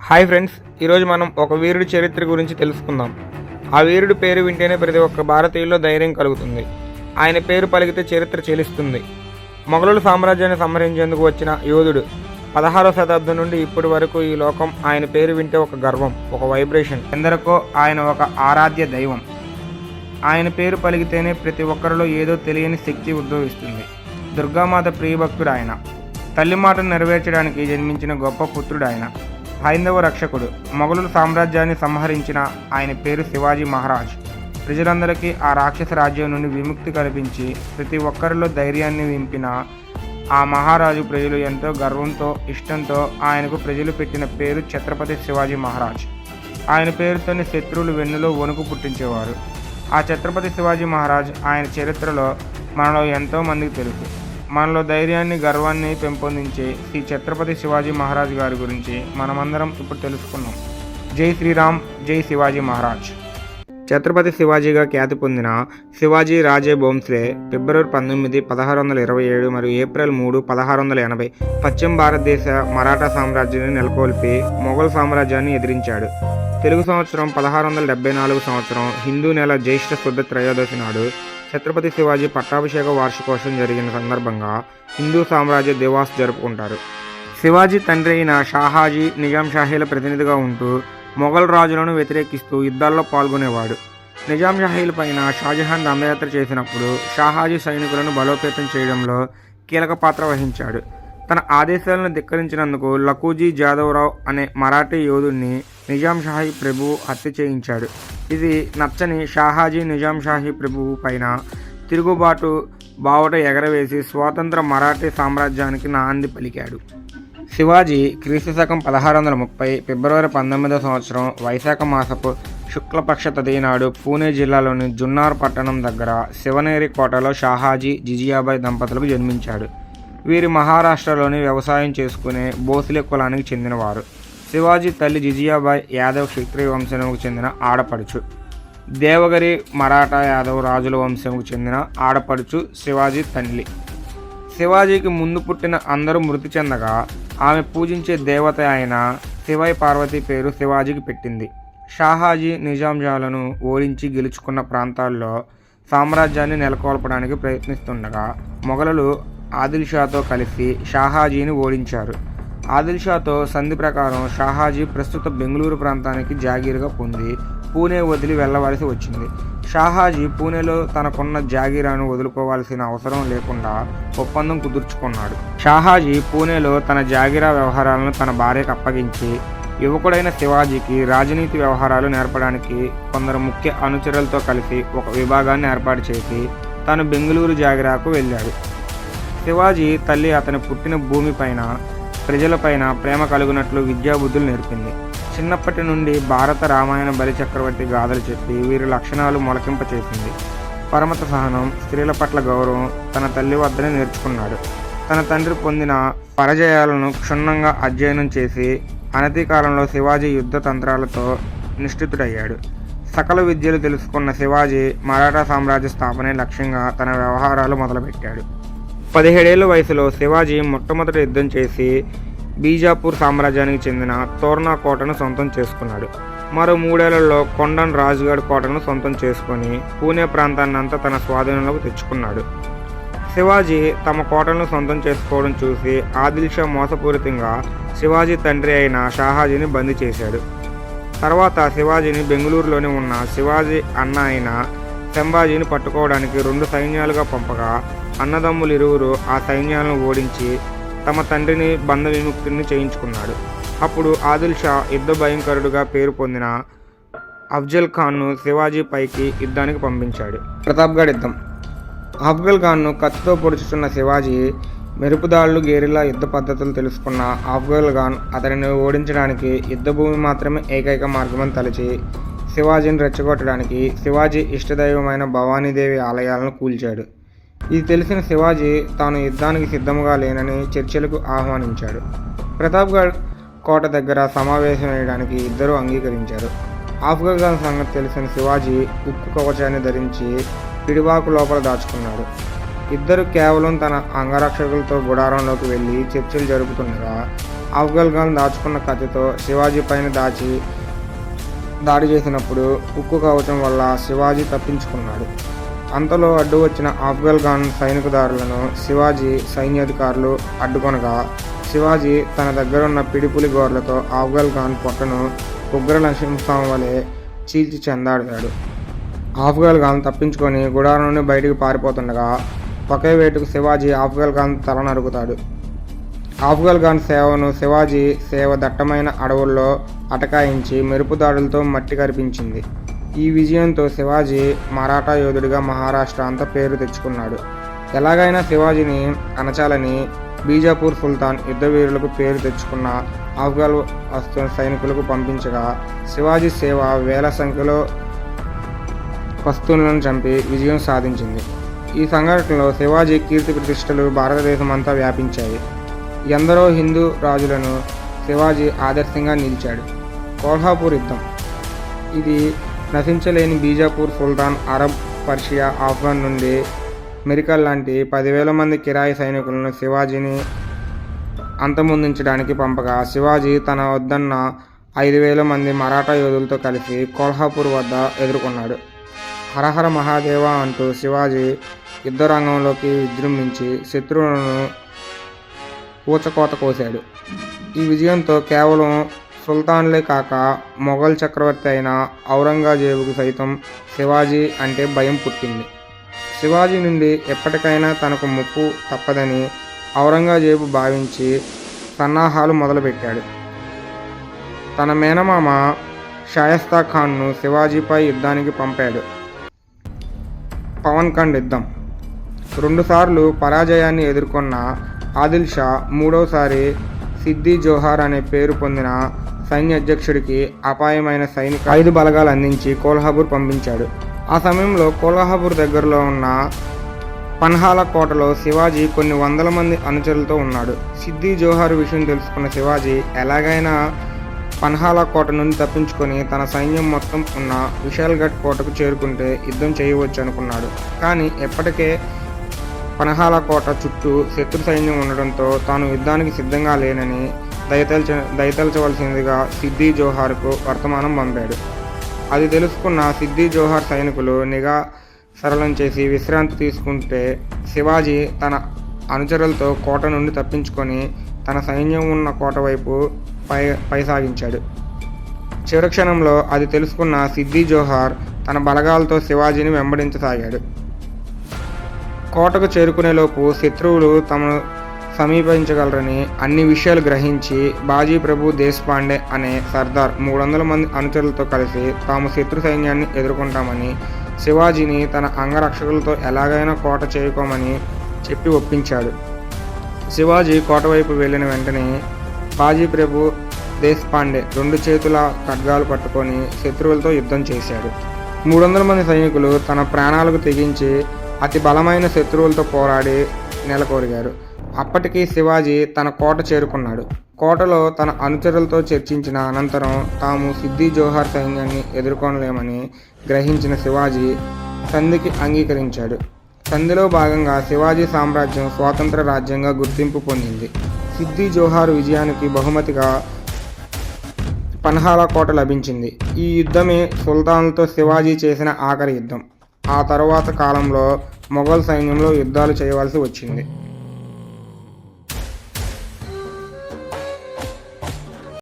Hi friends, ఈరోజు మనం ఒక వీరుడి చరిత్ర గురించి తెలుసుకుందాం. ఆ వీరుడి పేరు వింటేనే ప్రతి ఒక్క భారతీయుల్లో ధైర్యం కలుగుతుంది. ఆయన పేరు పలికితే చరిత్ర చెలిస్తుంది. మొఘలుల సామ్రాజ్యాన్ని సంహరించేందుకు వచ్చిన యోధుడు. 16వ శతాబ్దం నుండి ఇప్పటి వరకు ఈ లోకం ఆయన పేరు వింటే ఒక గర్వం, ఒక వైబ్రేషన్. ఎందరికో ఆయన ఒక ఆరాధ్య దైవం. ఆయన పేరు పలికితేనే ప్రతి ఒక్కరిలో ఏదో తెలియని శక్తి ఉద్భవిస్తుంది. దుర్గామాత ప్రియభక్తుడు ఆయన. తల్లి మాటను నెరవేర్చడానికి జన్మించిన గొప్ప పుత్రుడు ఆయన. హైందవ రక్షకుడు. మొఘలుల సామ్రాజ్యాన్ని సంహరించిన ఆయన పేరు శివాజీ మహారాజ్. ప్రజలందరికీ ఆ రాక్షస రాజ్యం నుండి విముక్తి కల్పించి ప్రతి ఒక్కరిలో ధైర్యాన్ని నింపిన ఆ మహారాజు ప్రజలు ఎంతో గర్వంతో, ఇష్టంతో ఆయనకు ప్రజలు పెట్టిన పేరు ఛత్రపతి శివాజీ మహారాజ్. ఆయన పేరుతోనే శత్రువులు వెన్నులో వణుకు పుట్టించేవారు. ఆ ఛత్రపతి శివాజీ మహారాజ్ ఆయన చరిత్రలో మనలో ఎంతో మందికి తెలుసు. మనలో ధైర్యాన్ని, గర్వాన్ని పెంపొందించే శ్రీ ఛత్రపతి శివాజీ మహారాజ్ గారి గురించి మనమందరం ఇప్పుడు తెలుసుకున్నాం. జై శ్రీరామ్, జై శివాజీ మహారాజ్. ఛత్రపతి శివాజీగా ఖ్యాతి పొందిన శివాజీ రాజే భోంస్లే ఫిబ్రవరి 19, 1627 మరియు ఏప్రిల్ 3, 1680 పశ్చిమ భారతదేశ మరాఠా సామ్రాజ్యాన్ని నెలకొల్పి మొఘల్ సామ్రాజ్యాన్ని ఎదిరించాడు. తెలుగు సంవత్సరం 1674 సంవత్సరం హిందూ నెల జ్యేష్ఠ శుద్ధ త్రయోదశి నాడు ఛత్రపతి శివాజీ పట్టాభిషేక వార్షికోత్సవం జరిగిన సందర్భంగా హిందూ సామ్రాజ్య దివాస్ జరుపుకుంటారు. శివాజీ తండ్రి అయిన షాహాజీ నిజాం షాహీల ప్రతినిధిగా ఉంటూ మొఘల్ రాజులను వ్యతిరేకిస్తూ యుద్ధాల్లో పాల్గొనేవాడు. నిజాం షాహీల పైన షాజహాన్ దండయాత్ర చేసినప్పుడు షాహాజీ సైనికులను బలోపేతం చేయడంలో కీలక పాత్ర వహించాడు. తన ఆదేశాలను ధిక్కరించినందుకు లఖూజీ జాదవ్రావ్ అనే మరాఠీ యోధుడిని నిజాం షాహీ ప్రభువు హత్య చేయించాడు. ఇది నచ్చని షాహాజీ నిజాం షాహీ ప్రభువు పైన తిరుగుబాటు బావుట ఎగరవేసి స్వాతంత్ర మరాఠీ సామ్రాజ్యానికి నాంది పలికాడు. శివాజీ క్రీస్తుశకం 1630 ఫిబ్రవరి 19వ సంవత్సరం వైశాఖ మాసపు శుక్లపక్ష తదియ నాడు పూణే జిల్లాలోని జున్నార్ పట్టణం దగ్గర శివనేరి కోటలో షాహాజీ జిజియాబాయ్ దంపతులకు జన్మించాడు. వీరి మహారాష్ట్రలోని వ్యవసాయం చేసుకునే భోస్లే కులానికి చెందినవారు. శివాజీ తల్లి జిజియాబాయ్ యాదవ్ క్షత్రియ వంశంకు చెందిన ఆడపడుచు. దేవగిరి మరాఠా యాదవ్ రాజుల వంశంకు చెందిన ఆడపడుచు శివాజీ తల్లి. శివాజీకి ముందు పుట్టిన అందరూ మృతి చెందగా ఆమె పూజించే దేవత అయిన శివై పార్వతి పేరు శివాజీకి పెట్టింది. షాహాజీ నిజాంజాలను ఓడించి గెలుచుకున్న ప్రాంతాల్లో సామ్రాజ్యాన్ని నెలకొల్పడానికి ప్రయత్నిస్తుండగా మొఘలులు ఆదిల్ షాతో కలిసి షాహాజీని ఓడించారు. ఆదిల్ షాతో సంధి ప్రకారం షాహాజీ ప్రస్తుత బెంగళూరు ప్రాంతానికి జాగీరుగా పొంది పూణే వదిలి వెళ్లవలసి వచ్చింది. షాహాజీ పూణేలో తనకున్న జాగీరాను వదులుకోవాల్సిన అవసరం లేకుండా ఒప్పందం కుదుర్చుకున్నాడు. షాహాజీ పూణేలో తన జాగీరా వ్యవహారాలను తన భార్యకు అప్పగించి యువకుడైన శివాజీకి రాజనీతి వ్యవహారాలు నేర్పడానికి కొందరు ముఖ్య అనుచరులతో కలిసి ఒక విభాగాన్ని ఏర్పాటు చేసి తాను బెంగళూరు జాగీరాకు వెళ్ళాడు. శివాజీ తల్లి అతని పుట్టిన భూమిపైన, ప్రజలపైన ప్రేమ కలుగునట్లు విద్యాబుద్ధులు నేర్పింది. చిన్నప్పటి నుండి భారత, రామాయణ, బలిచక్రవర్తి గాథలు చెప్పి వీరి లక్షణాలు మొలకింపచేసింది. పరమత సహనం, స్త్రీల పట్ల గౌరవం తన తల్లి వద్దనే నేర్చుకున్నాడు. తన తండ్రి పొందిన పరాజయాలను క్షుణ్ణంగా అధ్యయనం చేసి అనతి కాలంలో శివాజీ యుద్ధ తంత్రాలతో నిష్ఠితుడయ్యాడు. సకల విద్యలు తెలుసుకున్న శివాజీ మరాఠా సామ్రాజ్య స్థాపనే లక్ష్యంగా తన వ్యవహారాలు మొదలుపెట్టాడు. 17 ఏళ్ల వయసులో శివాజీ మొట్టమొదటి యుద్ధం చేసి బీజాపూర్ సామ్రాజ్యానికి చెందిన తోర్నా కోటను సొంతం చేసుకున్నాడు. మరో 3 ఏళ్లలో కొండన్ రాజ్గఢ్ కోటను సొంతం చేసుకొని పూణే ప్రాంతాన్నంతా తన స్వాధీనంలోకి తెచ్చుకున్నాడు. శివాజీ తమ కోటను సొంతం చేసుకోవడం చూసి ఆదిల్ షా మోసపూరితంగా శివాజీ తండ్రి అయిన షాహాజీని బందీ చేశాడు. తర్వాత శివాజీని బెంగళూరులోనే ఉన్న శివాజీ అన్న అయిన సంభాజీని పట్టుకోవడానికి 2 సైన్యాలుగా పంపగా అన్నదమ్ములు ఇరువురు ఆ సైన్యాలను ఓడించి తమ తండ్రిని బంధ విముక్తిని చేయించుకున్నాడు. అప్పుడు ఆదిల్ షా యుద్ధ భయంకరుడుగా పేరు పొందిన అఫ్జల్ ఖాన్ను శివాజీ పైకి యుద్ధానికి పంపించాడు. ప్రతాప్గఢ్ యుద్ధం. అఫ్జల్ ఖాన్ను కత్తితో పొడుచుతున్న శివాజీ మెరుపుదాళ్లు, గేరిలా యుద్ధ పద్ధతులు తెలుసుకున్న అఫ్జల్ ఖాన్ అతడిని ఓడించడానికి యుద్ధభూమి మాత్రమే ఏకైక మార్గమని తలచి శివాజీని రెచ్చగొట్టడానికి శివాజీ ఇష్టదైవమైన భవానీదేవి ఆలయాలను కూల్చాడు. ఇది తెలిసిన శివాజీ తాను యుద్ధానికి సిద్ధంగా లేనని చర్చలకు ఆహ్వానించాడు. ప్రతాప్గఢ్ కోట దగ్గర సమావేశం వేయడానికి ఇద్దరూ అంగీకరించారు. అఫ్జల్ ఖాన్ సంగతి తెలిసిన శివాజీ ఉక్కు కవచాన్ని ధరించి పిడివాకు లోపల దాచుకున్నాడు. ఇద్దరు కేవలం తన అంగరక్షకులతో గుడారంలోకి వెళ్ళి చర్చలు జరుపుతుండగా ఆఫ్ఘన్ ఖాన్ దాచుకున్న కత్తితో శివాజీ పైన దాడి చేసినప్పుడు ఉక్కు కవచం వల్ల శివాజీ తప్పించుకున్నాడు. అంతలో అడ్డు వచ్చిన ఆఫ్ఘన్ ఖాన్ సైనికుదారులను శివాజీ సైన్యాధికారులు అడ్డుకొనగా శివాజీ తన దగ్గరున్న పిడిపులి గోర్లతో ఆఫ్ఘన్ ఖాన్ పొట్టను ఉగ్ర నరసింహం వలె చీల్చి చెందాడాడు. ఆఫ్ఘన్ ఖాన్ తప్పించుకొని గుడారం నుండి బయటికి పారిపోతుండగా ఒకే వేటుకు శివాజీ ఆఫ్ఘన్ ఖాన్ తల నరుకుతాడు. ఆఫ్ఘన్ ఖాన్ శివాజీ సేవ దట్టమైన అడవుల్లో అటకాయించి మెరుపు దాడులతో మట్టి కరిపించింది. ఈ విజయంతో శివాజీ మరాఠా యోధుడిగా మహారాష్ట్ర అంతా పేరు తెచ్చుకున్నాడు. ఎలాగైనా శివాజీని అణచాలని బీజాపూర్ సుల్తాన్ యుద్ధవీరులకు పేరు తెచ్చుకున్న ఆఫ్ఘన్ సైనికులకు పంపించగా శివాజీ సేవ వేల సంఖ్యలో పస్తులను చంపి విజయం సాధించింది. ఈ సంఘటనలో శివాజీ కీర్తి ప్రతిష్టలు భారతదేశం అంతా వ్యాపించాయి. ఎందరో హిందూ రాజులను శివాజీ ఆదర్శంగా నిలిచాడు. కోల్హాపూర్ యుద్ధం. ఇది నశించలేని బీజాపూర్ సుల్తాన్ అరబ్, పర్షియా, ఆఫ్ఘన్ నుండి మెరికల్ లాంటి 10,000 మంది కిరాయి సైనికులను శివాజీని అంతమొందించడానికి పంపగా శివాజీ తన వద్దన్న 5,000 మంది మరాఠా యోధులతో కలిసి కోల్హాపూర్ వద్ద ఎదుర్కొన్నాడు. హరహర మహాదేవ అంటూ శివాజీ యుద్ధరంగంలోకి విజృంభించి శత్రువులను ఊచకోత కోశాడు. ఈ విజయంతో కేవలం సుల్తాన్లే కాక మొఘల్ చక్రవర్తి అయిన ఔరంగజేబుకు సైతం శివాజీ అంటే భయం పుట్టింది. శివాజీ నుండి ఎప్పటికైనా తనకు ముప్పు తప్పదని ఔరంగజేబు భావించి సన్నాహాలు మొదలుపెట్టాడు. తన మేనమామ షాయస్తా ఖాన్ను శివాజీపై యుద్ధానికి పంపాడు. పవన్ఖండ్ యుద్ధం. 2 సార్లు పరాజయాన్ని ఎదుర్కొన్న ఆదిల్ షా మూడోసారి సిద్ది జోహార్ అనే పేరు పొందిన సైన్య అధ్యక్షుడికి అపాయమైన సైనిక ఆయుధ బలగాలు అందించి కోల్హాపూర్ పంపించాడు. ఆ సమయంలో కోల్హాపూర్ దగ్గరలో ఉన్న పన్హాలా కోటలో శివాజీ కొన్ని వందల మంది అనుచరులతో ఉన్నాడు. సిద్ది జోహార్ విషయం తెలుసుకున్న శివాజీ ఎలాగైనా పన్హాలా కోట నుండి తప్పించుకొని తన సైన్యం మొత్తం ఉన్న విశాల్గఢ్ కోటకు చేరుకుంటే యుద్ధం చేయవచ్చు అనుకున్నాడు. కానీ ఎప్పటికే పన్హాలా కోట చుట్టూ శత్రు సైన్యం ఉండడంతో తాను యుద్ధానికి సిద్ధంగా లేనని దయతలచవలసిందిగా సిద్ది జోహార్కు వర్తమానం పంపాడు. అది తెలుసుకున్న సిద్ది జోహార్ సైనికులు నిఘా సరళం చేసి విశ్రాంతి తీసుకుంటే శివాజీ తన అనుచరులతో కోట నుండి తప్పించుకొని తన సైన్యం ఉన్న కోట వైపు పైసాగించాడు. చివరి క్షణంలో అది తెలుసుకున్న సిద్ది జోహార్ తన బలగాలతో శివాజీని వెంబడించసాగాడు. కోటకు చేరుకునేలోపు శత్రువులు తమను సమీపించగలరని అన్ని విషయాలు గ్రహించి బాజీ ప్రభు దేశపాండే అనే సర్దార్ 300 మంది అనుచరులతో కలిసి తాము శత్రు సైన్యాన్ని ఎదుర్కొంటామని శివాజీని తన అంగరక్షకులతో ఎలాగైనా కోట చేరుకోమని చెప్పి ఒప్పించాడు. శివాజీ కోట వైపు వెళ్ళిన వెంటనే బాజీ ప్రభు దేశపాండే 2 చేతుల ఖడ్గాలు పట్టుకొని శత్రువులతో యుద్ధం చేశాడు. 300 మంది సైనికులు తన ప్రాణాలకు తెగించి అతి బలమైన శత్రువులతో పోరాడి నెలకొరిగారు. అప్పటికి శివాజీ తన కోట చేరుకున్నాడు. కోటలో తన అనుచరులతో చర్చించిన అనంతరం తాము సిద్ది జోహార్ సైన్యాన్ని ఎదుర్కొనలేమని గ్రహించిన శివాజీ సంధికి అంగీకరించాడు. సంధిలో భాగంగా శివాజీ సామ్రాజ్యం స్వాతంత్ర రాజ్యంగా గుర్తింపు పొందింది. సిద్ది జోహార్ విజయానికి బహుమతిగా పన్హాలా కోట లభించింది. ఈ యుద్ధమే సుల్తాన్లతో శివాజీ చేసిన ఆఖరి యుద్ధం. ఆ తరువాత కాలంలో మొఘల్ సైన్యంలో యుద్ధాలు చేయవలసి వచ్చింది.